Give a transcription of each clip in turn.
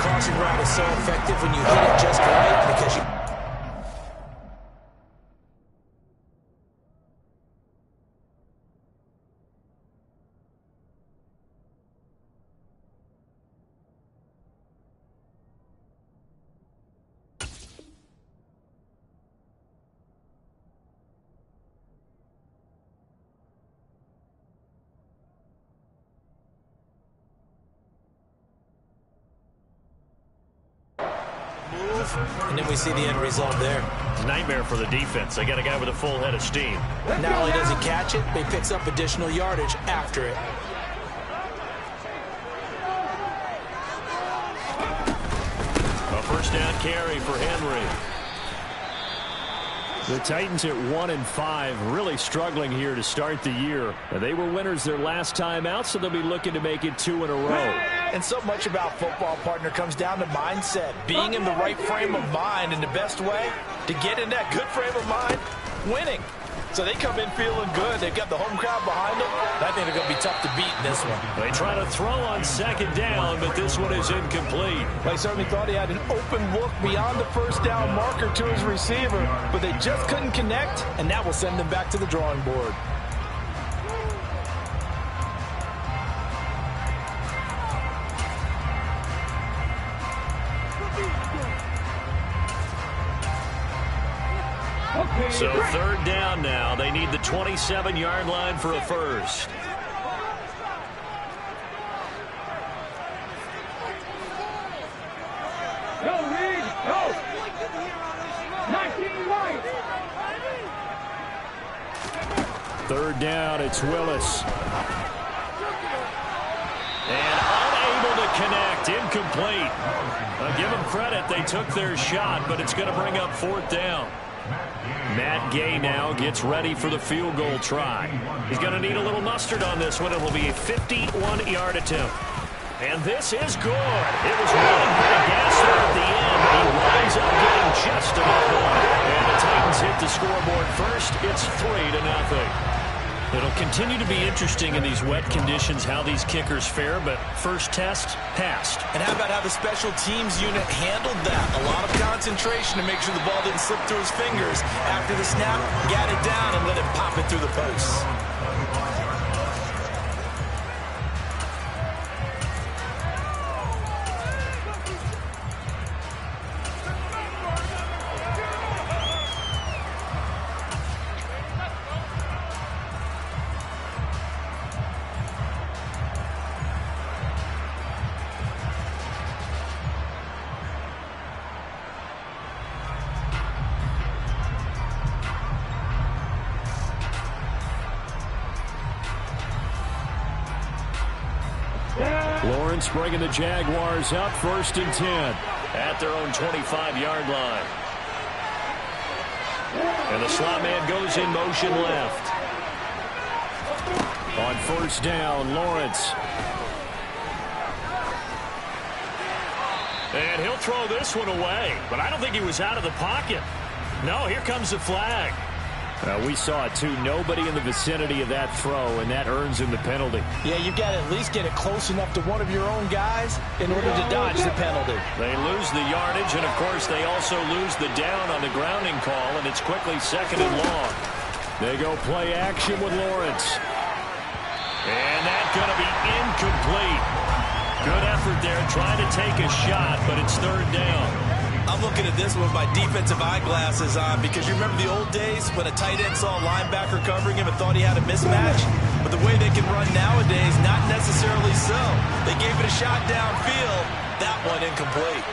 crossing route is so effective when you hit it just right because you... And then we see the end result there. Nightmare for the defense. They got a guy with a full head of steam. Not only does he catch it, but he picks up additional yardage after it. A first down carry for Henry. The Titans at 1-5, really struggling here to start the year. They were winners their last time out, so they'll be looking to make it 2 in a row. And so much about football, partner, comes down to mindset. Being in the right frame of mind, and the best way to get in that good frame of mind, winning. So they come in feeling good. They've got the home crowd behind them. I think they're going to be tough to beat in this one. They try to throw on second down, but this one is incomplete. They certainly thought he had an open look beyond the first down marker to his receiver, but they just couldn't connect, and that will send them back to the drawing board. So third down now. They need the 27-yard line for a first. Go, Reed, go! 19 right! Third down, it's Willis. And unable to connect, incomplete. Give them credit, they took their shot, but it's going to bring up fourth down. Matt Gay now gets ready for the field goal try. He's going to need a little mustard on this one. It will be a 51-yard attempt. And this is good. It was running pretty gas there at the end. He winds up getting just enough on it. And the Titans hit the scoreboard first. It's 3-0. It'll continue to be interesting in these wet conditions how these kickers fare, but first test, passed. And how about how the special teams unit handled that? A lot of concentration to make sure the ball didn't slip through his fingers. After the snap, got it down and let it pop it through the posts. Lawrence bringing the Jaguars up, 1st and 10 at their own 25-yard line. And the slot man goes in motion left. On first down, Lawrence. And he'll throw this one away, but I don't think he was out of the pocket. No, here comes the flag. We saw it, too. Nobody in the vicinity of that throw, and that earns him the penalty. Yeah, you've got to at least get it close enough to one of your own guys in order to dodge the penalty. They lose the yardage, and, of course, they also lose the down on the grounding call, and it's quickly 2nd and long. They go play action with Lawrence. And that's going to be incomplete. Good effort there, trying to take a shot, but it's 3rd down. I'm looking at this with my defensive eyeglasses on because you remember the old days when a tight end saw a linebacker covering him and thought he had a mismatch? But the way they can run nowadays, not necessarily so. They gave it a shot downfield. That one incomplete.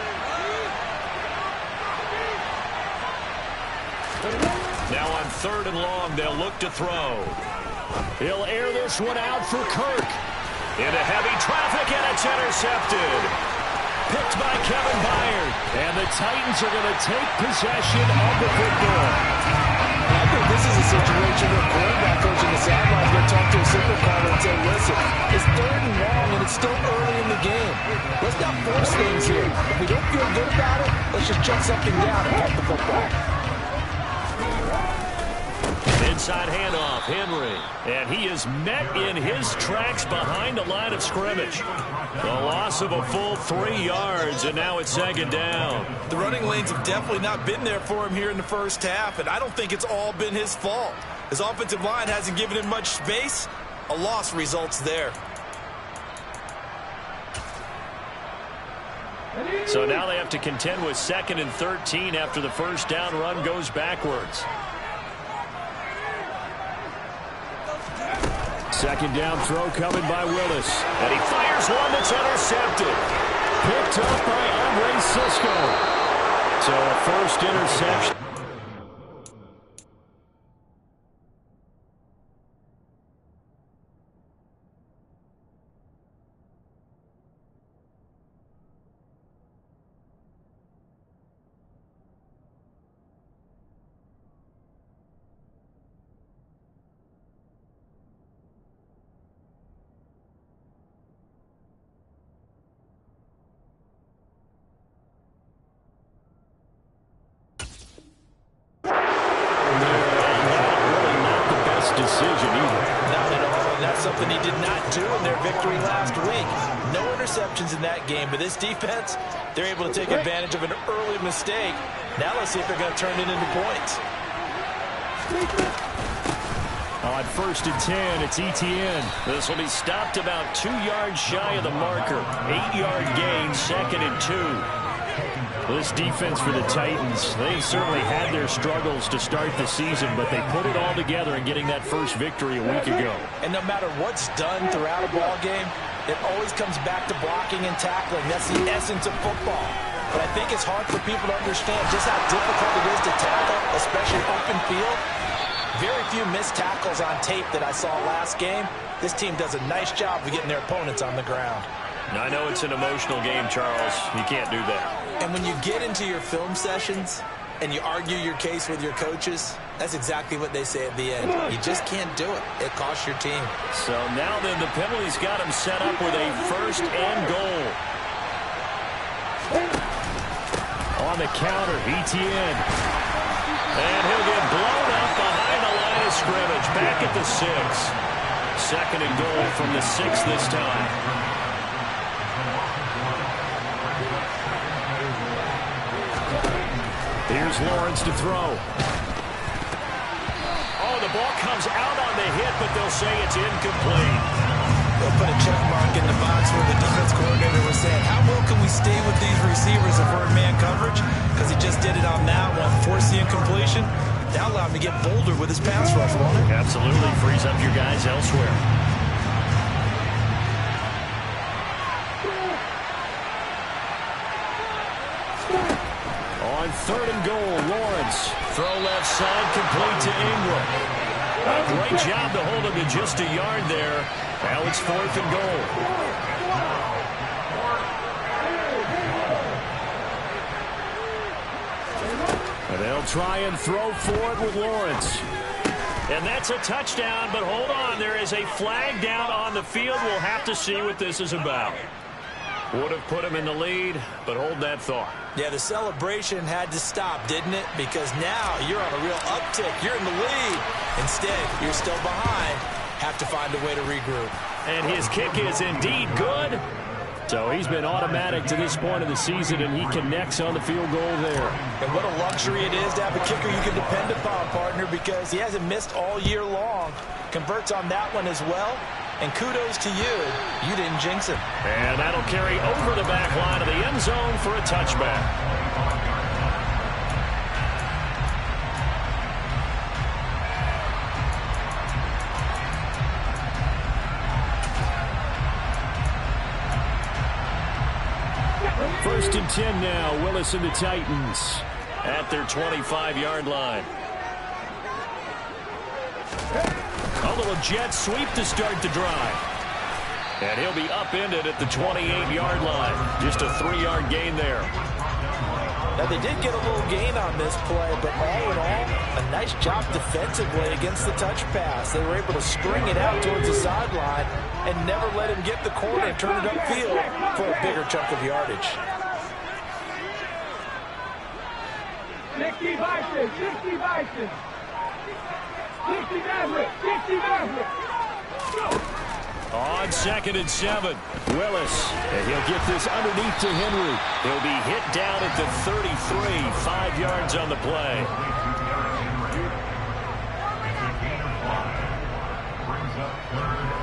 Now on 3rd and long, they'll look to throw. He'll air this one out for Kirk. Into heavy traffic, and it's intercepted. Picked by Kevin Byard. And the Titans are going to take possession of the football. I think this is a situation where a quarterback coach in the sideline is going to talk to a signal caller and say, listen, it's 3rd and long, and it's still early in the game. Let's not force things here. If we don't feel good about it, let's just shut something down and punt the football. inside handoff. Henry. And he is met in his tracks behind the line of scrimmage. A loss of a full 3 yards, and now it's second down. The running lanes have definitely not been there for him here in the first half, and I don't think it's all been his fault. His offensive line hasn't given him much space. A loss results there. So now they have to contend with 2nd and 13 after the first down run goes backwards. Second down throw coming by Willis. And he fires one that's intercepted. Picked up by Andre Cisco. So a first interception. Decision either. Not at all, and that's something he did not do in their victory last week. No interceptions in that game, but this defense, they're able to take advantage of an early mistake. Now let's see if they're going to turn it into points. On 1st and 10, it's Etienne. This will be stopped about 2 yards shy of the marker. 8-yard gain, 2nd and 2. This defense for the Titans, they certainly had their struggles to start the season, but they put it all together in getting that first victory a week ago. And no matter what's done throughout a ball game, it always comes back to blocking and tackling. That's the essence of football. But I think it's hard for people to understand just how difficult it is to tackle, especially open field. Very few missed tackles on tape that I saw last game. This team does a nice job of getting their opponents on the ground. Now, I know it's an emotional game, Charles. You can't do that. And when you get into your film sessions and you argue your case with your coaches, that's exactly what they say at the end. You just can't do it. It costs your team. So now then the penalty's got him set up with a 1st and goal. On the counter, Etienne. And he'll get blown up behind the line of scrimmage. Back at the 6. 2nd and goal from the 6 this time. Here's Lawrence to throw. Oh, the ball comes out on the hit, but they'll say it's incomplete. They'll put a check mark in the box where the defense coordinator was saying, how well can we stay with these receivers if we're in man coverage? Because he just did it on that one, forced the incompletion. That allowed him to get bolder with his pass rush, won't it? Absolutely, frees up your guys elsewhere. On 3rd and goal, Lawrence. Throw left side, complete to Ingram. A great job to hold him to just a yard there. Now it's 4th and goal. And they'll try and throw for it with Lawrence. And that's a touchdown, but hold on. There is a flag down on the field. We'll have to see what this is about. Would have put him in the lead, but hold that thought. Yeah, the celebration had to stop, didn't it? Because now you're on a real uptick. You're in the lead. Instead, you're still behind. Have to find a way to regroup. And his kick is indeed good. So he's been automatic to this point of the season, and he connects on the field goal there. And what a luxury it is to have a kicker you can depend upon, partner, because he hasn't missed all year long. Converts on that one as well. And kudos to you. You didn't jinx him. And that'll carry over the back line of the end zone for a touchback. First and 10 now. Willis and the Titans at their 25-yard line. A little jet sweep to start the drive. And he'll be upended at the 28-yard line. Just a 3-yard gain there. Now, they did get a little gain on this play, but all in all, a nice job defensively against the touch pass. They were able to string it out towards the sideline and never let him get the corner and turn it upfield for a bigger chunk of yardage. 60 Bison, 60 Bison. On 2nd and 7, Willis. And he'll get this underneath to Henry. He'll be hit down at the 33, 5 yards on the play. Brings up 3rd and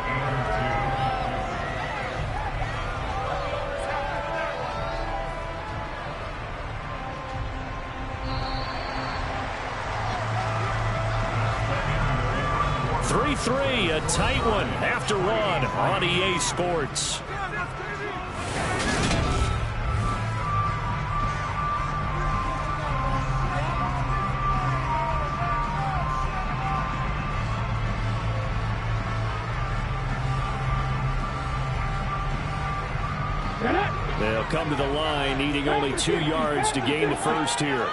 3-3, a tight one after one on EA Sports. They'll come to the line, needing only 2 yards to gain the first here.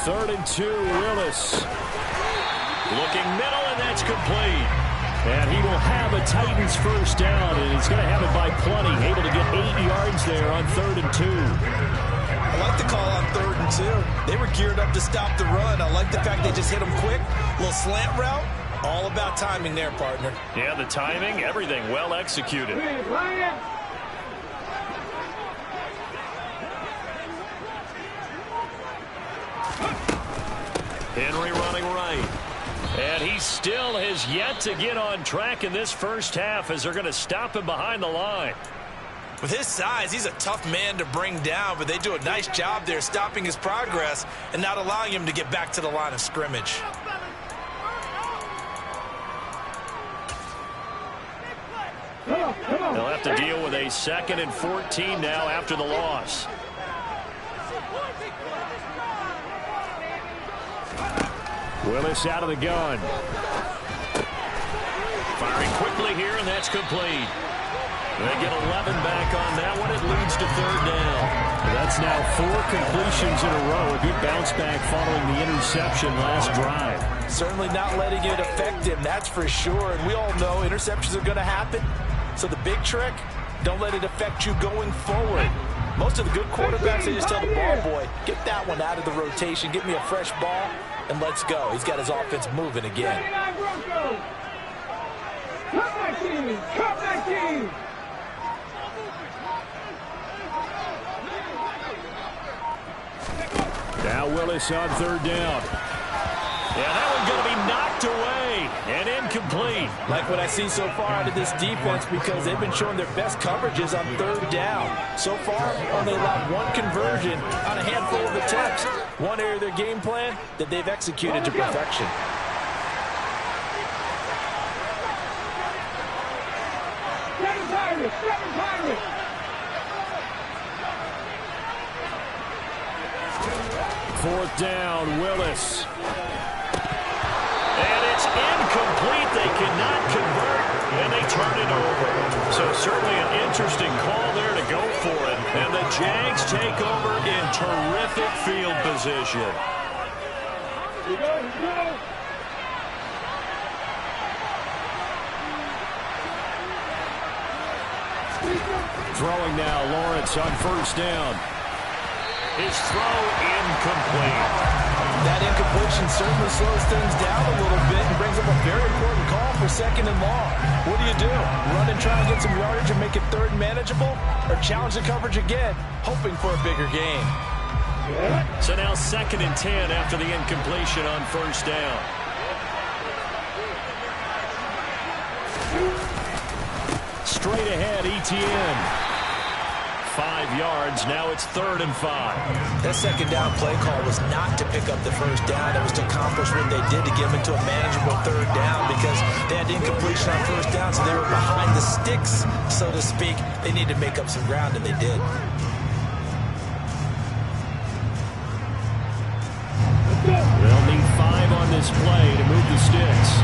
3rd and 2, Willis. Looking middle, and that's complete. And he will have a Titans first down, and he's going to have it by plenty. Able to get 8 yards there on 3rd and 2. I like the call on 3rd and 2. They were geared up to stop the run. I like the fact they just hit him quick. Little slant route. All about timing there, partner. Yeah, the timing, everything well executed. Henry running right. And he still has yet to get on track in this first half as they're going to stop him behind the line. With his size, he's a tough man to bring down, but they do a nice job there stopping his progress and not allowing him to get back to the line of scrimmage. They'll have to deal with a 2nd and 14 now after the loss. Willis out of the gun. Firing quickly here, and that's complete. They get 11 back on that one. It leads to 3rd down. That's now 4 completions in a row. A good bounce back following the interception last drive. Certainly not letting it affect him, that's for sure. And we all know interceptions are going to happen. So the big trick, don't let it affect you going forward. Most of the good quarterbacks, they just tell the ball boy, get that one out of the rotation, get me a fresh ball, and let's go. He's got his offense moving again. Cut that team! Now Willis on 3rd down. Yeah, that one's going to be knocked away and incomplete. Like what I see so far out of this defense, because they've been showing their best coverages on 3rd down. So far, only allowed 1 conversion on a handful of attempts. One area of their game plan that they've executed to perfection. Fourth down, Willis. And it's incomplete. They cannot convert, and they turn it over. So certainly an interesting call there to go for it. And the Jags take over in terrific field position. Throwing now, Lawrence on 1st down. His throw incomplete. That incompletion certainly slows things down a little bit and brings up a very important call for 2nd and long. What do? Run and try and get some yardage and make it 3rd and manageable? Or challenge the coverage again, hoping for a bigger gain? So now 2nd and 10 after the incompletion on 1st down. Straight ahead, ETN. 5 yards. Now it's 3rd and 5. That 2nd down play call was not to pick up the 1st down. It was to accomplish what they did to get them into a manageable 3rd down because they had incompletion on 1st down, so they were behind the sticks, so to speak. They needed to make up some ground, and they did. They'll need 5 on this play to move the sticks.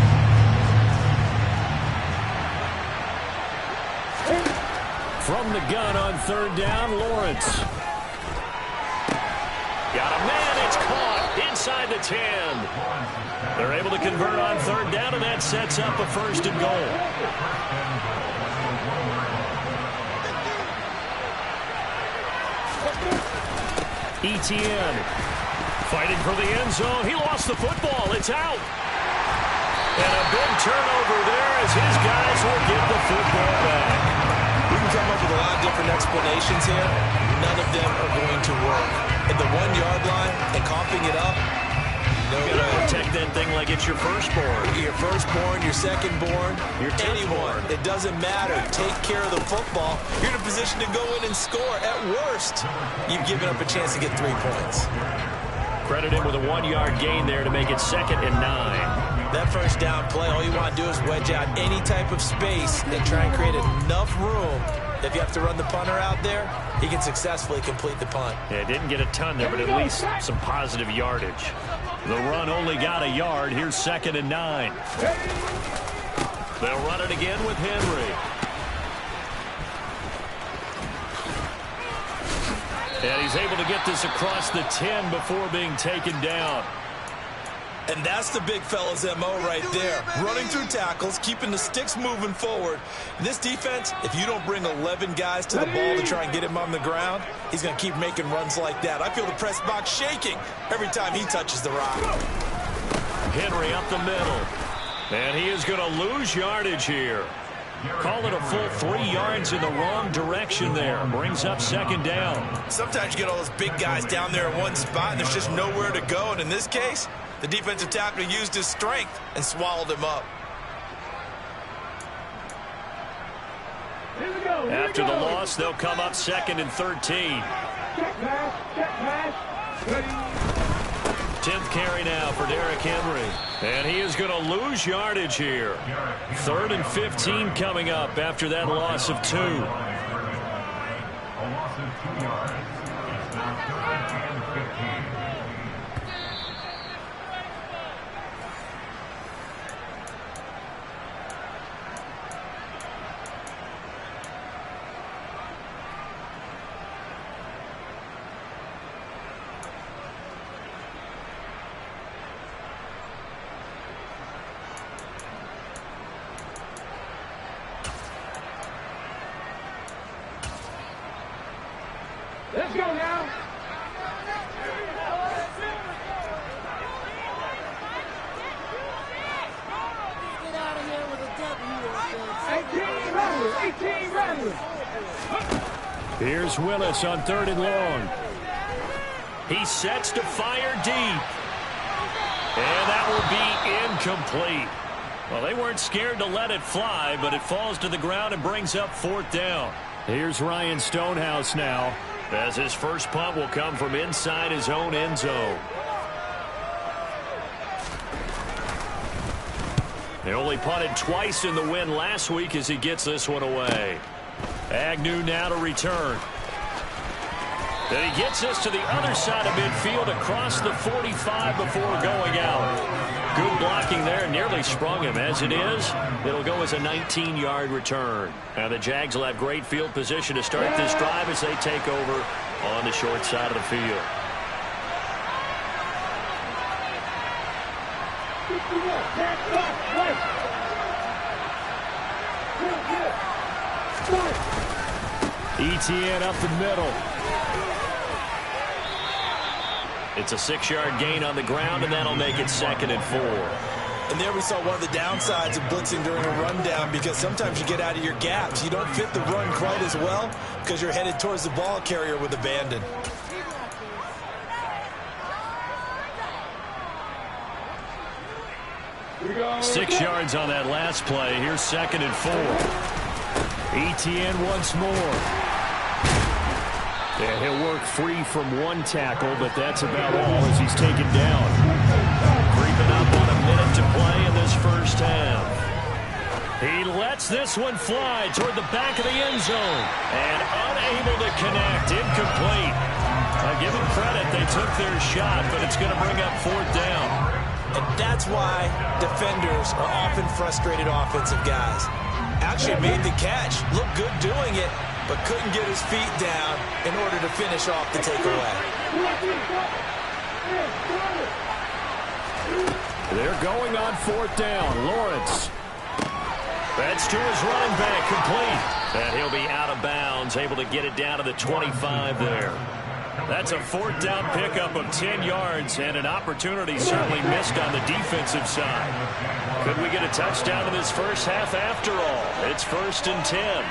From the gun on 3rd down, Lawrence. Got a man, it's caught inside the 10. They're able to convert on 3rd down, and that sets up a 1st and goal. Etienne fighting for the end zone. He lost the football. It's out. And a big turnover there as his guys will get the football back. We can come up with a lot of different explanations here. None of them are going to work. At the 1-yard line and coughing it up, no You got to way. protect that thing like it's your firstborn. Your firstborn, your secondborn, Your anyone. tenthborn. It doesn't matter. Take care of the football. You're in a position to go in and score. At worst, you've given up a chance to get 3 points. Credit him with a 1-yard gain there to make it 2nd and 9. That first down play, all you want to do is wedge out any type of space and try and create enough room. If you have to run the punter out there, he can successfully complete the punt. Yeah, didn't get a ton there, but at least some positive yardage. The run only got a yard. Here's 2nd and 9. They'll run it again with Henry. And he's able to get this across the 10 before being taken down. And that's the big fella's MO right there. Running through tackles, keeping the sticks moving forward. This defense, if you don't bring 11 guys to the ball to try and get him on the ground, he's going to keep making runs like that. I feel the press box shaking every time he touches the rock. Henry up the middle. And he is going to lose yardage here. Call it a full 3 yards in the wrong direction there. Brings up 2nd down. Sometimes you get all those big guys down there in one spot, and there's just nowhere to go. And in this case, the defensive tackle used his strength and swallowed him up. Here we go. After the loss, they'll come up 2nd and 13. Check pass. Ready. 10th carry now for Derrick Henry. And he is going to lose yardage here. 3rd and 15 coming up after that loss of 2. A loss of 2 yards. It's now 3rd and 15. Let's go now. Get out of here with a W. 18 rattlers. Here's Willis on 3rd and long. He sets to fire deep. And that will be incomplete. Well, they weren't scared to let it fly, but it falls to the ground and brings up 4th down. Here's Ryan Stonehouse now, as his first punt will come from inside his own end zone. They only punted twice in the win last week as he gets this one away. Agnew now to return. Then he gets this to the other side of midfield across the 45 before going out. Good blocking there, nearly sprung him. As it is, it'll go as a 19-yard return. Now the Jags will have great field position to start this drive as they take over on the short side of the field. Etienne up the middle. It's a 6-yard gain on the ground, and that'll make it 2nd and 4. And there we saw one of the downsides of blitzing during a rundown, because sometimes you get out of your gaps. You don't fit the run quite as well because you're headed towards the ball carrier with abandon. Here we go. 6 yards on that last play. Here's 2nd and 4. Etienne once more. Yeah, he'll work free from one tackle, but that's about all as he's taken down. Creeping up on a minute to play in this first half. He lets this one fly toward the back of the end zone. And unable to connect. Incomplete. I give them credit. They took their shot, but it's going to bring up 4th down. And that's why defenders are often frustrated offensive guys. Actually made the catch, looked good doing it, but couldn't get his feet down in order to finish off the takeaway. They're going on 4th down. Lawrence. That's to his running back, complete. And he'll be out of bounds, able to get it down to the 25 there. That's a fourth down pickup of 10 yards and an opportunity certainly missed on the defensive side. Could we get a touchdown in this first half after all? It's 1st and 10.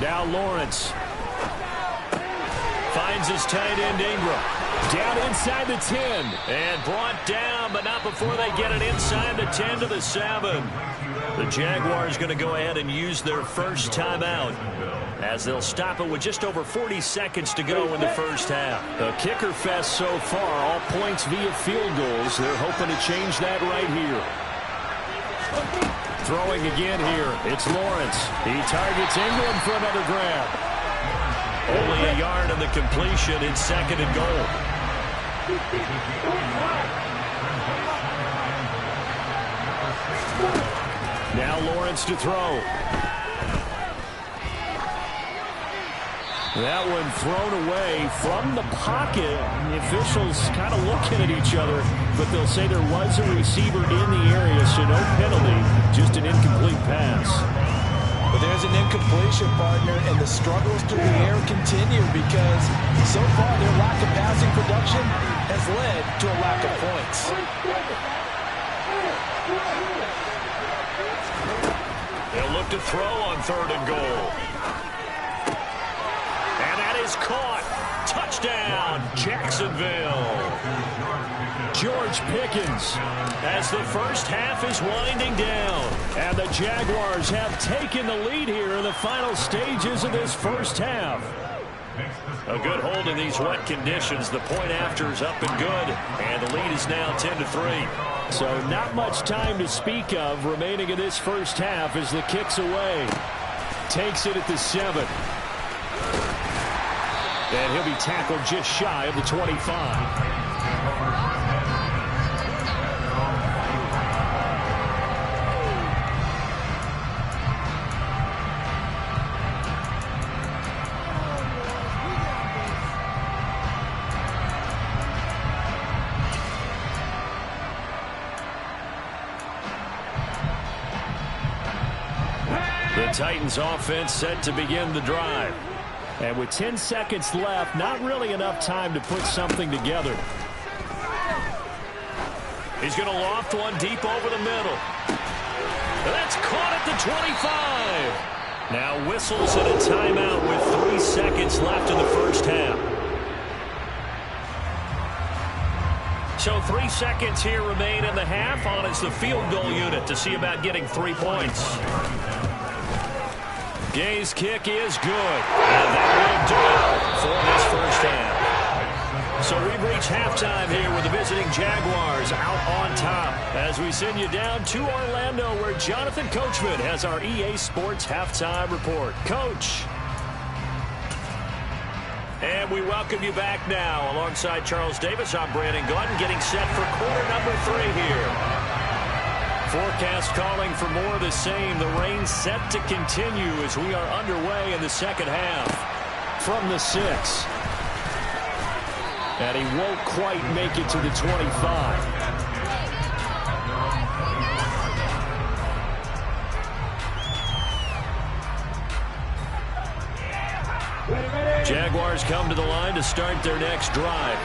Now Lawrence finds his tight end Ingram. Down inside the 10. And brought down, but not before they get it inside the 10 to the 7. The Jaguars going to go ahead and use their first timeout as they'll stop it with just over 40 seconds to go in the first half. The kicker fest so far, all points via field goals. They're hoping to change that right here. Throwing again here. It's Lawrence. He targets Ingram for another grab. Only a yard on the completion. It's 2nd and goal. Now Lawrence to throw. That one thrown away from the pocket. The officials kind of looking at each other, but they'll say there was a receiver in the area, so no penalty, just an incomplete pass. But there's an incompletion, partner, and the struggles through the air continue because so far their lack of passing production has led to a lack of points. They'll look to throw on 3rd and goal. And that is caught. Touchdown, Jacksonville. George Pickens as the first half is winding down. And the Jaguars have taken the lead here in the final stages of this first half. A good hold in these wet conditions. The point after is up and good. And the lead is now 10-3. So not much time to speak of remaining in this first half as the kick's away. Takes it at the 7. And he'll be tackled just shy of the 25. The Titans offense set to begin the drive. And with 10 seconds left, not really enough time to put something together. He's going to loft one deep over the middle. That's caught at the 25. Now whistles and a timeout with 3 seconds left in the first half. So 3 seconds here remain in the half. On is the field goal unit to see about getting 3 points. Gay's kick is good, and that will do it for this first half. So we've reached halftime here with the visiting Jaguars out on top as we send you down to Orlando where Jonathan Coachman has our EA Sports halftime report. Coach. And we welcome you back now. Alongside Charles Davis, I'm Brandon Gordon getting set for quarter number 3 here. Forecast calling for more of the same. The rain set to continue as we are underway in the second half. From the 6. And he won't quite make it to the 25. Jaguars come to the line to start their next drive.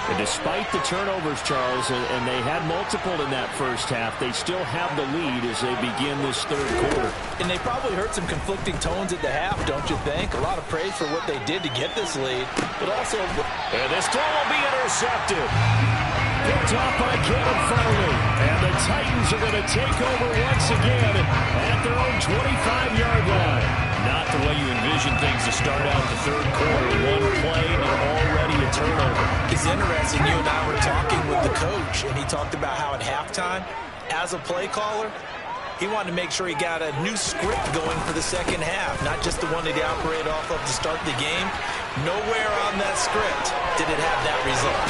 And despite the turnovers, Charles, and they had multiple in that first half, they still have the lead as they begin this third quarter. And they probably heard some conflicting tones at the half, don't you think? A lot of praise for what they did to get this lead, but also... And this throw will be intercepted. Picked off by Caleb Farley. And the Titans are going to take over once again at their own 25-yard line. Not the way you envision things to start out the third quarter. One play and already a turnover. It's interesting. You and I were talking with the coach, and he talked about how at halftime, as a play caller, he wanted to make sure he got a new script going for the second half, not just the one that he operated off of to start the game. Nowhere on that script did it have that result.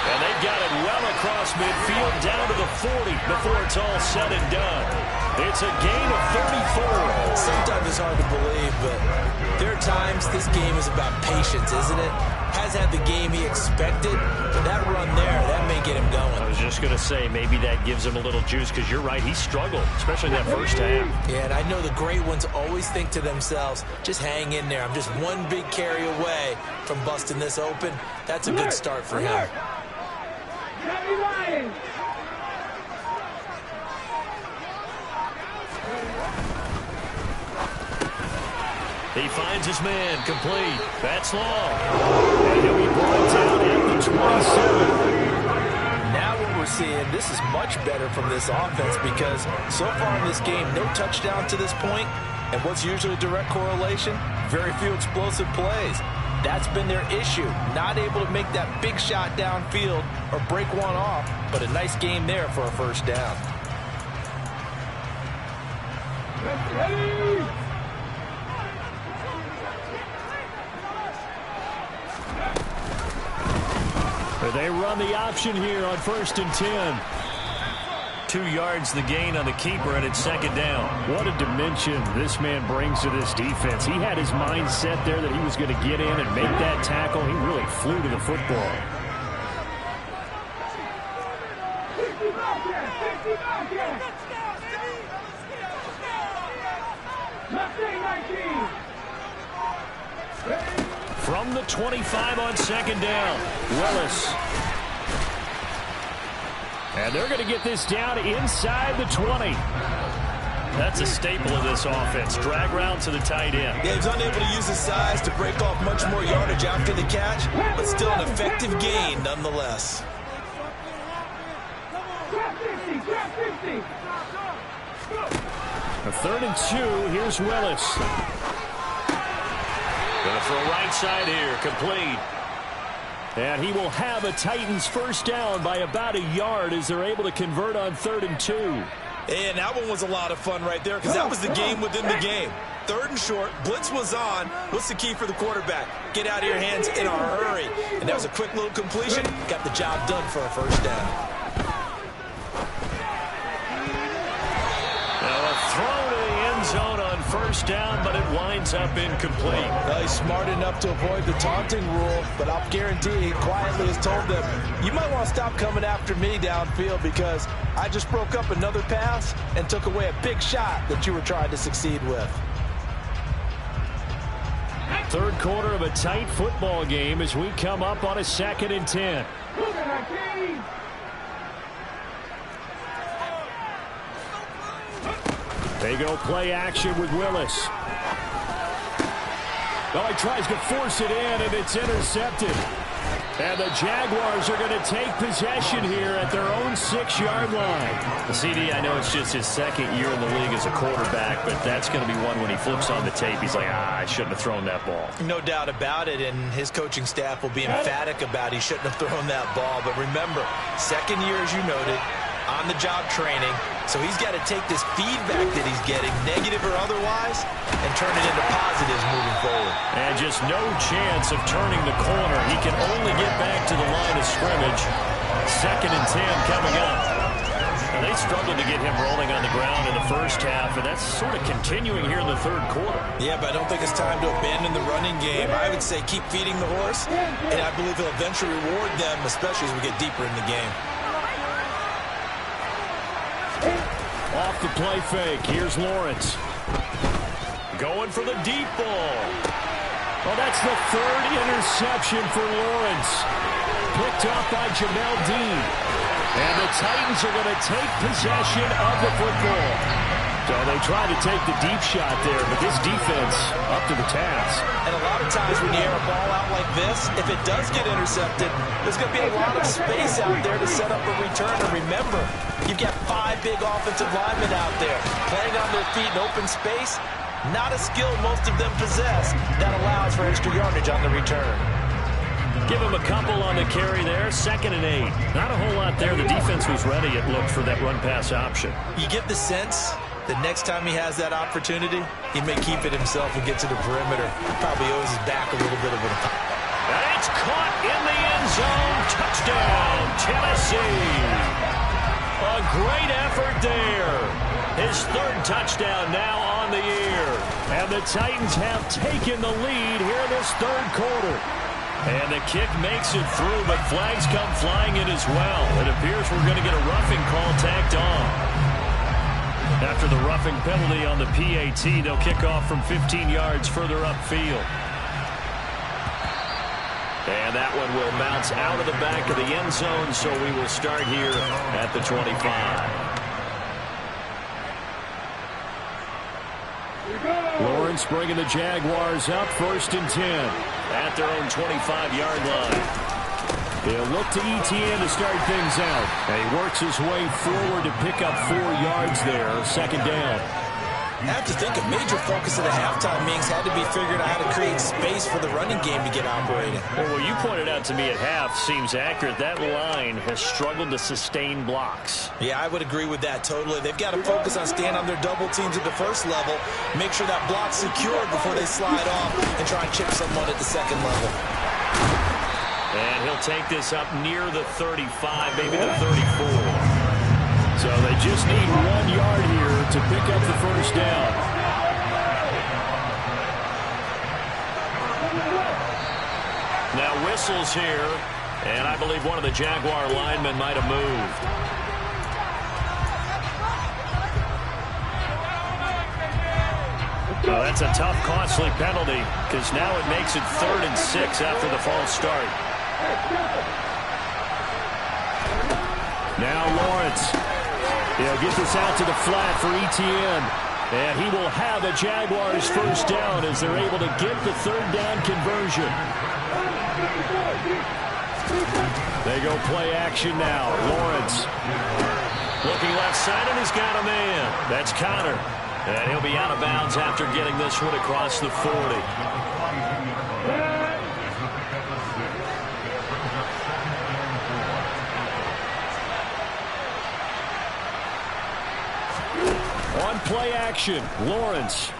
And they got it well across midfield, down to the 40 before it's all said and done. It's a gain of 34. Sometimes it's hard to believe, but there are times this game is about patience, isn't it? Has had the game he expected, but that run there, that may get him going. I was just going to say, maybe that gives him a little juice, because you're right, he struggled, especially in that first half. Yeah, and I know the great ones always think to themselves, just hang in there. I'm just one big carry away from busting this open. That's a good start for him. He finds his man, complete. That's long. And he'll be brought down at the 27. Now what we're seeing, this is much better from this offense because so far in this game, no touchdown to this point. And what's usually a direct correlation? Very few explosive plays. That's been their issue. Not able to make that big shot downfield or break one off, but a nice game there for a first down. They run the option here on 1st and 10. 2 yards the gain on the keeper, and it's second down. What a dimension this man brings to this defense. He had his mind set there that he was going to get in and make that tackle. He really flew to the football. From the 25 on second down, Willis. And they're going to get this down inside the 20. That's a staple of this offense. Drag route to the tight end. Yeah, he's unable to use his size to break off much more yardage after the catch, but still an effective gain nonetheless. A 3rd and 2. Here's Willis. Going to throw right side here, complete. And he will have a Titans first down by about a yard as they're able to convert on 3rd and 2. And that one was a lot of fun right there because that was the game within the game. 3rd and short, blitz was on. What's the key for the quarterback? Get out of your hands in a hurry. And that was a quick little completion. Got the job done for a first down. Throw to the end zone on first down, but it winds up incomplete. He's smart enough to avoid the taunting rule, but I'll guarantee he quietly has told them, you might want to stop coming after me downfield because I just broke up another pass and took away a big shot that you were trying to succeed with. 3rd quarter of a tight football game as we come up on a 2nd and 10. They go play action with Willis. Well, he tries to force it in, and it's intercepted. And the Jaguars are going to take possession here at their own 6-yard line. The CD, I know it's just his 2nd year in the league as a quarterback, but that's going to be one when he flips on the tape. He's like, I shouldn't have thrown that ball. No doubt about it, and his coaching staff will be emphatic about he shouldn't have thrown that ball. But remember, 2nd year, as you noted, on-the-job training. So he's got to take this feedback that he's getting, negative or otherwise, and turn it into positives moving forward. And just no chance of turning the corner. He can only get back to the line of scrimmage. 2nd and 10 coming up. Now they struggled to get him rolling on the ground in the first half, and that's sort of continuing here in the 3rd quarter. Yeah, but I don't think it's time to abandon the running game. I would say keep feeding the horse, and I believe he'll eventually reward them, especially as we get deeper in the game. Off the play fake, here's Lawrence. Going for the deep ball. Well, that's the 3rd interception for Lawrence. Picked up by Jamel Dean. And the Titans are going to take possession of the football. So they try to take the deep shot there, but this defense up to the task. And a lot of times when you air a ball out like this, if it does get intercepted, there's going to be a lot of space out there to set up a return. And remember, you've got 5 big offensive linemen out there playing on their feet in open space. Not a skill most of them possess that allows for extra yardage on the return. Give him a couple on the carry there. 2nd and 8. Not a whole lot there. The defense was ready, it looked, for that run-pass option. You get the sense the next time he has that opportunity, he may keep it himself and get to the perimeter. Probably owes his back a little bit of a... And it's caught in the end zone. Touchdown, Tennessee. A great effort there. His third touchdown now on the year. And the Titans have taken the lead here in this third quarter. And the kick makes it through, but flags come flying in as well. It appears we're going to get a roughing call tacked on. After the roughing penalty on the PAT, they'll kick off from 15 yards further upfield. And that one will bounce out of the back of the end zone, so we will start here at the 25. Lawrence bringing the Jaguars up, 1st and 10 at their own 25-yard line. They'll look to ETN to start things out. And he works his way forward to pick up 4 yards there, 2nd down. I have to think a major focus of the halftime meetings had to be figuring out how to create space for the running game to get operating. Well, what you pointed out to me at half seems accurate. That line has struggled to sustain blocks. Yeah, I would agree with that totally. They've got to focus on staying on their double teams at the first level, make sure that block's secured before they slide off and try and chip someone at the second level. And he'll take this up near the 35, maybe the 34. So they just need 1 yard here to pick up the first down. Now whistles here, and I believe one of the Jaguar linemen might have moved. Well, that's a tough, costly penalty because now it makes it 3rd and 6 after the false start. Now Lawrence. He'll get this out to the flat for ETN. And he will have a Jaguars first down as they're able to get the 3rd down conversion. They go play action now. Lawrence looking left side, and he's got a man. That's Connor. And he'll be out of bounds after getting this one across the 40. On play action, Lawrence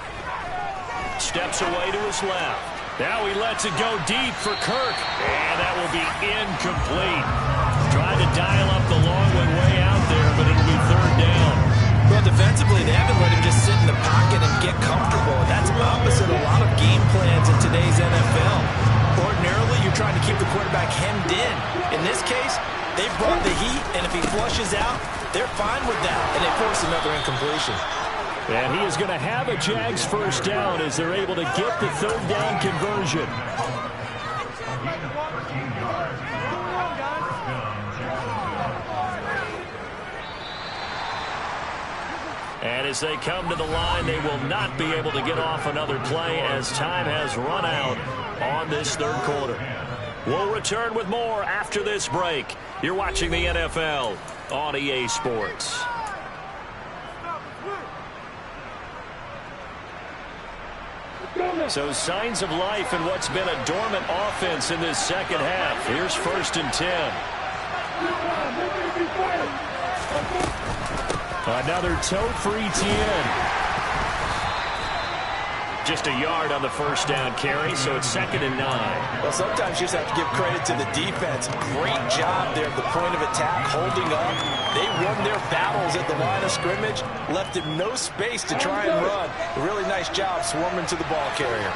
steps away to his left. Now he lets it go deep for Kirk, and that will be incomplete. Tried to dial up the long one way out there, but it'll be 3rd down. Well, defensively, they haven't let him just sit in the pocket and get comfortable. That's opposite a lot of game plans in today's NFL. Ordinarily, you're trying to keep the quarterback hemmed in. In this case, they brought the heat, and if he flushes out, they're fine with that, and they force another incompletion. And he is going to have a Jags first down as they're able to get the 3rd down conversion. And as they come to the line, they will not be able to get off another play as time has run out on this 3rd quarter. We'll return with more after this break. You're watching the NFL on EA Sports. So signs of life in what's been a dormant offense in this second half. Here's 1st and 10. Another tote for ETN. Just a yard on the first down carry, so it's 2nd and 9. Well, sometimes you just have to give credit to the defense. Great job there at the point of attack, holding up. They won their battles at the line of scrimmage, left him no space to try and run. A really nice job swarming to the ball carrier.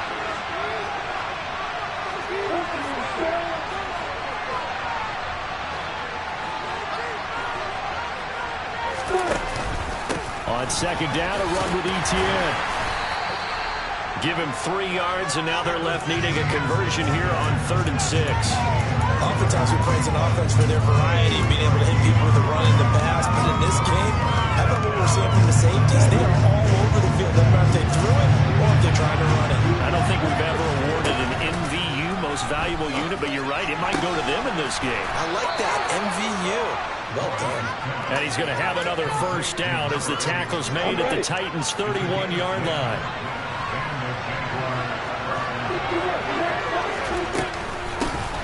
On 2nd down, a run with ETN. Give him 3 yards, and now they're left needing a conversion here on 3rd and 6. Oftentimes we praise an offense for their variety, being able to hit people with the run and the pass. But in this game, how about what we're seeing from the safeties? They are all over the field. Whether if they threw it or if they're trying to run it. I don't think we've ever awarded an MVU, most valuable unit, but you're right, it might go to them in this game. I like that, MVU. Well done. And he's going to have another first down as the tackle's made at the Titans' 31-yard line.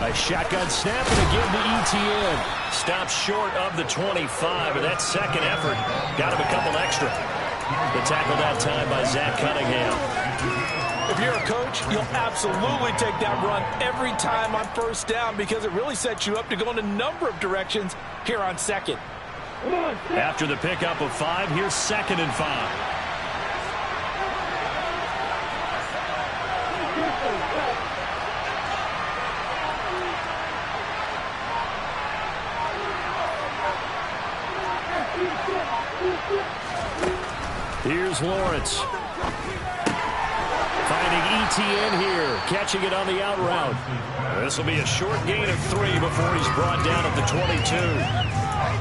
A shotgun snap and again to ETN. Stops short of the 25, but that second effort got him a couple extra. The tackle that time by Zach Cunningham. If you're a coach, you'll absolutely take that run every time on first down because it really sets you up to go in a number of directions here on second. After the pickup of 5, here's 2nd and 5. Here's Lawrence. Finding ETN here, catching it on the out route. This will be a short gain of 3 before he's brought down at the 22.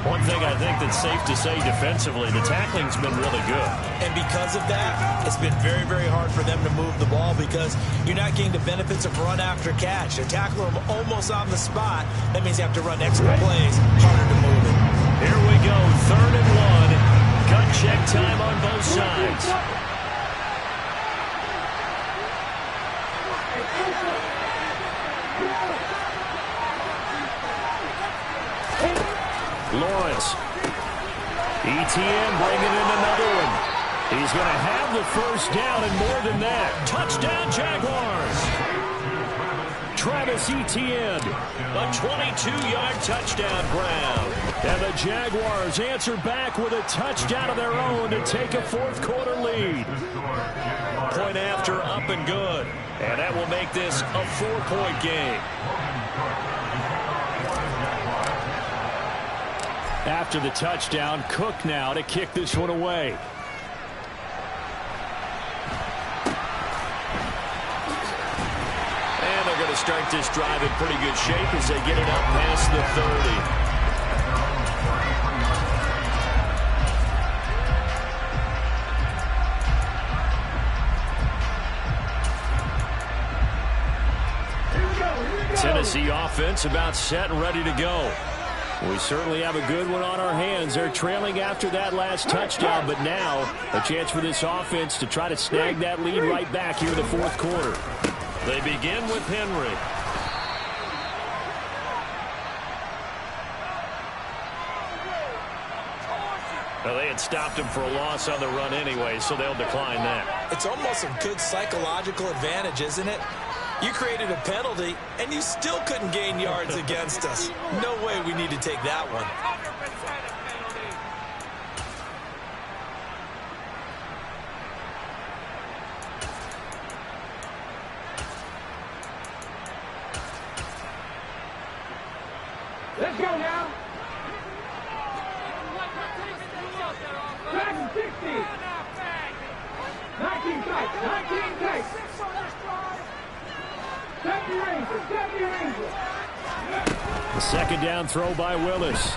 One thing I think that's safe to say defensively, the tackling's been really good. And because of that, it's been very, very hard for them to move the ball because you're not getting the benefits of run after catch. They're tackling them almost on the spot. That means you have to run extra plays, harder to move it. Here we go, 3rd and 1. Gut check time on both sides. Lawrence. ETN bringing in another one. He's going to have the first down and more than that. Touchdown Jaguars. Travis Etienne, a 22-yard touchdown grab. And the Jaguars answer back with a touchdown of their own to take a 4th quarter lead. Point after, up and good. And that will make this a 4-point game. After the touchdown, Cook now to kick this one away. And they're going to start this drive in pretty good shape as they get it up past the 30. Tennessee offense about set and ready to go. We certainly have a good one on our hands. They're trailing after that last touchdown, but now a chance for this offense to try to snag that lead right back here in the 4th quarter. They begin with Henry. Well, they had stopped him for a loss on the run anyway, so they'll decline that. It's almost a good psychological advantage, isn't it? You created a penalty, and you still couldn't gain yards against us. No way we need to take that one. Let's go now. Back and 60. 19 tight. 19 tight. 70 Rangers. 70 Rangers. The 2nd down throw by Willis.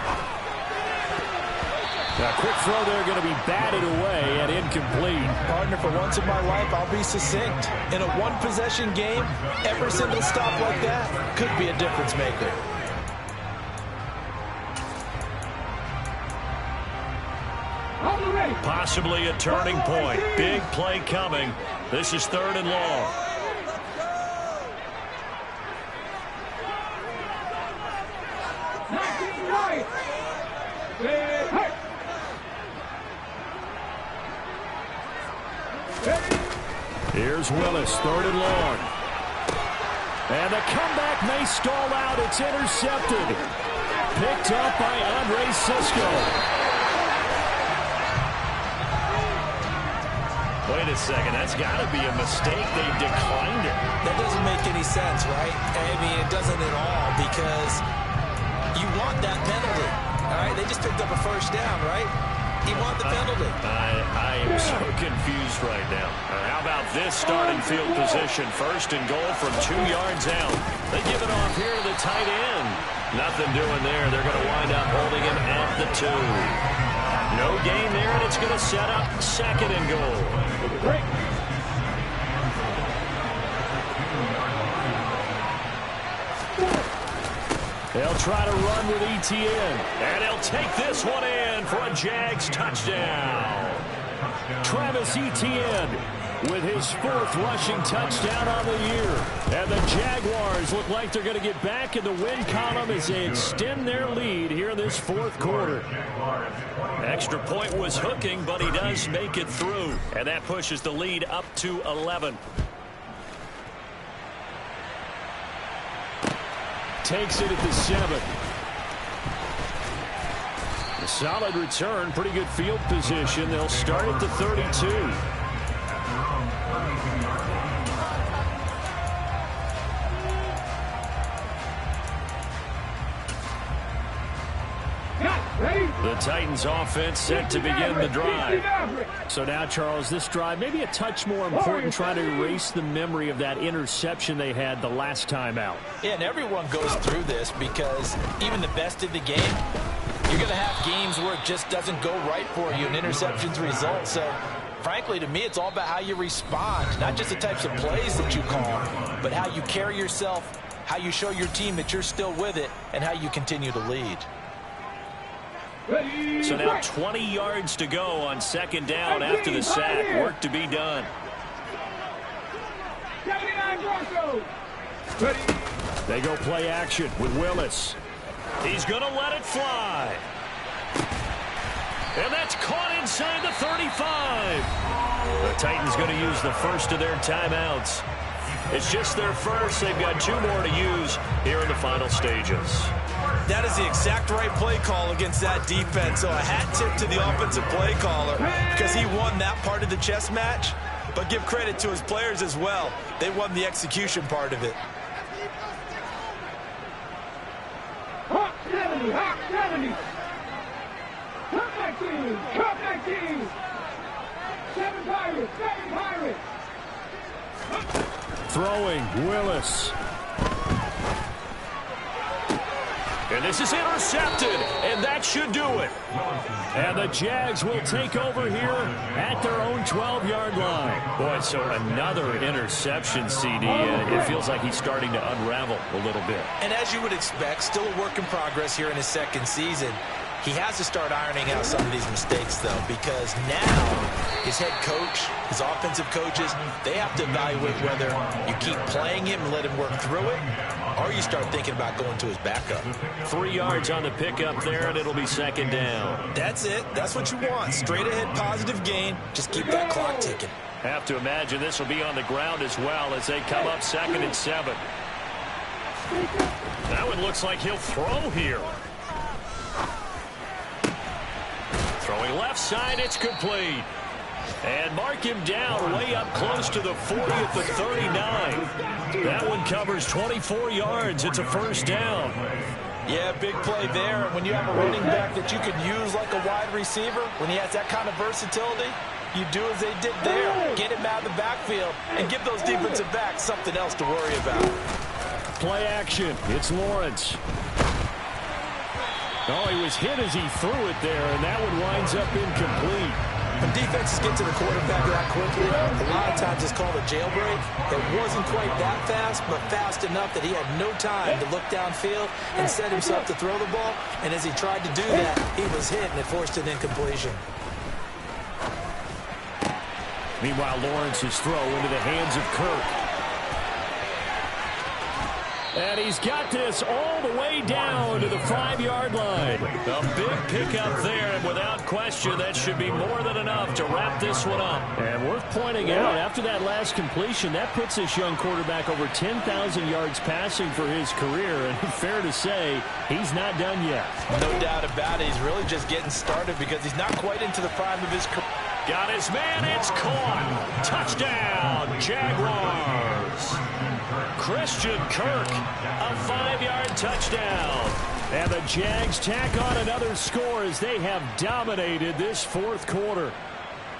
A quick throw there going to be batted away and incomplete. Partner, for once in my life, I'll be succinct. In a one-possession game, every single stop like that could be a difference maker. Possibly a turning point. Big play coming. This is 3rd and long. Here's Willis, 3rd and long. And the comeback may stall out. It's intercepted. Picked up by Andre Sisco. Wait a second, that's got to be a mistake. They declined it. That doesn't make any sense, right? I mean, it doesn't at all because you want that penalty. All right, they just picked up a first down, right? You want the penalty. I am so confused right now. How about this starting field position? 1st and goal from 2 yards out. They give it off here to the tight end. Nothing doing there. They're going to wind up holding him at the 2. No gain there, and it's going to set up 2nd and goal. They'll try to run with ETN. And he'll take this one in for a Jags touchdown. Travis Etienne with his 4th rushing touchdown on the year. And the Jaguars look like they're going to get back in the win column as they extend their lead here in this 4th quarter. Extra point was hooking, but he does make it through. And that pushes the lead up to 11. takes it at the 7. A solid return, pretty good field position. They'll start at the 32. The Titans offense set to begin the drive. So now, Charles, this drive maybe a touch more important, trying to erase the memory of that interception they had the last time out. Yeah, and everyone goes through this because even the best of the game, you're going to have games where it just doesn't go right for you and interceptions result. So, frankly, to me, it's all about how you respond, not just the types of plays that you call, but how you carry yourself, how you show your team that you're still with it, and how you continue to lead. So now 20 yards to go on second down after the sack. Work to be done. They go play action with Willis. He's going to let it fly. And that's caught inside the 35. The Titans going to use the first of their timeouts. It's just their first. They've got 2 more to use here in the final stages. That is the exact right play call against that defense. So a hat tip to the offensive play caller because he won that part of the chess match. But give credit to his players as well. They won the execution part of it. Hawk 70, Hawk 70. Come back team, come back team. 7 Pirates, 7 Pirates. Throwing, Willis. And this is intercepted, and that should do it. And the Jags will take over here at their own 12-yard line. Boy, so another interception, CD. It feels like he's starting to unravel a little bit. And as you would expect, still a work in progress here in his second season. He has to start ironing out some of these mistakes, though, because now his head coach, his offensive coaches, they have to evaluate whether you keep playing him and let him work through it, or you start thinking about going to his backup. 3 yards on the pickup there, and it'll be second down. That's it. That's what you want. Straight ahead positive gain. Just keep that clock ticking. Have to imagine this will be on the ground as well as they come up 2nd and 7. That one looks like he'll throw here. Throwing left side, it's complete. And mark him down way up close to the 40 at the 39. That one covers 24 yards. It's a first down. Yeah, big play there. And when you have a running back that you could use like a wide receiver, when he has that kind of versatility, you do as they did there. Get him out of the backfield and give those defensive backs something else to worry about. Play action. It's Lawrence. Oh, he was hit as he threw it there, and that one winds up incomplete. When defenses get to the quarterback that quickly, a lot of times it's called a jailbreak. It wasn't quite that fast, but fast enough that he had no time to look downfield and set himself to throw the ball. And as he tried to do that, he was hit, and it forced an incompletion. Meanwhile, Lawrence's throw into the hands of Kirk. And he's got this all the way down to the 5-yard line. A big pickup there, and without question, that should be more than enough to wrap this one up. And worth pointing out, after that last completion, that puts this young quarterback over 10,000 yards passing for his career. And fair to say, he's not done yet. No doubt about it. He's really just getting started because he's not quite into the prime of his career. Got his man. It's caught. Touchdown, Jaguars. Christian Kirk, a 5-yard touchdown. And the Jags tack on another score as they have dominated this 4th quarter.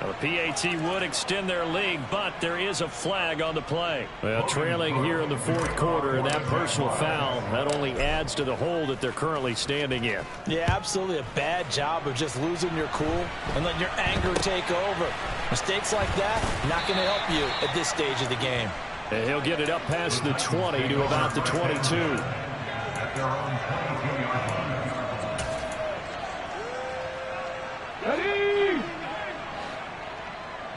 Now, the PAT would extend their lead, but there is a flag on the play. Well, trailing here in the 4th quarter, and that personal foul, that only adds to the hole that they're currently standing in. Yeah, absolutely a bad job of just losing your cool and letting your anger take over. Mistakes like that, not going to help you at this stage of the game. And he'll get it up past the 20 to about the 22. Ready?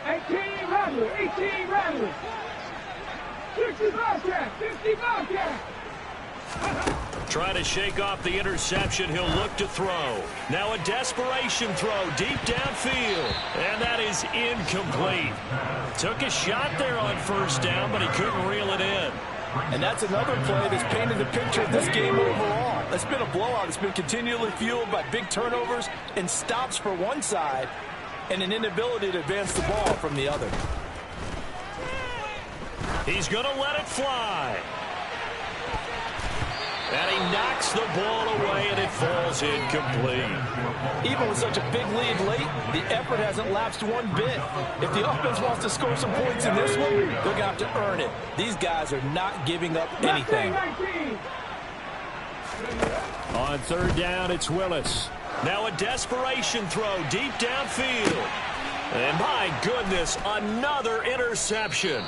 18 Rattler, 18 Rattler. 60 Bobcat, 50 Bobcat. Trying to shake off the interception. He'll look to throw. Now a desperation throw deep downfield. And that is incomplete. Took a shot there on first down, but he couldn't reel it in. And that's another play that's painted the picture of this game overall. It's been a blowout. It's been continually fueled by big turnovers and stops for one side and an inability to advance the ball from the other. He's going to let it fly. And he knocks the ball away, and it falls incomplete. Even with such a big lead late, the effort hasn't lapsed one bit. If the offense wants to score some points in this one, they're going to have to earn it. These guys are not giving up anything. On third down, it's Willis. Now a desperation throw deep downfield. And my goodness, another interception.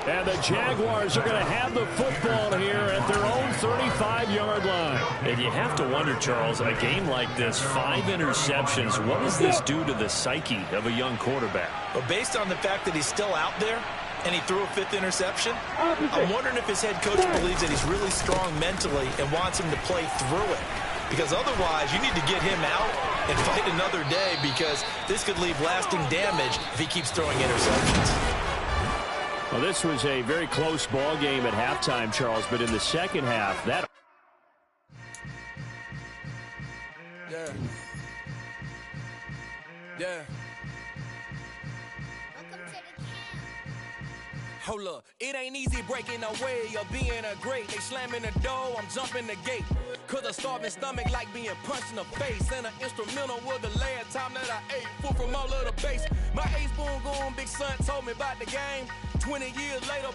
And the Jaguars are going to have the football here at their own 35-yard line. And you have to wonder, Charles, a game like this, 5 interceptions, what does this do to the psyche of a young quarterback? But based on the fact that he's still out there and he threw a 5th interception, I'm wondering if his head coach believes that he's really strong mentally and wants him to play through it. Because otherwise, you need to get him out and fight another day, because this could leave lasting damage if he keeps throwing interceptions. Well, this was a very close ball game at halftime, Charles, but in the second half, that... Yeah. Hold up, it ain't easy breaking away or being a great. They slamming the door, I'm jumping the gate. Cause a starving stomach like being punched in the face. And an instrumental was the last time that I ate. Full from all of the bass. My ace-spoon going, big son told me about the game. 20 years later,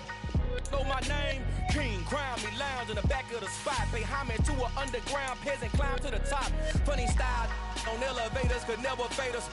know my name. King, crown me, lounge in the back of the spot. Pay homage to an underground peasant, climb to the top. Funny style on elevators could never fade us.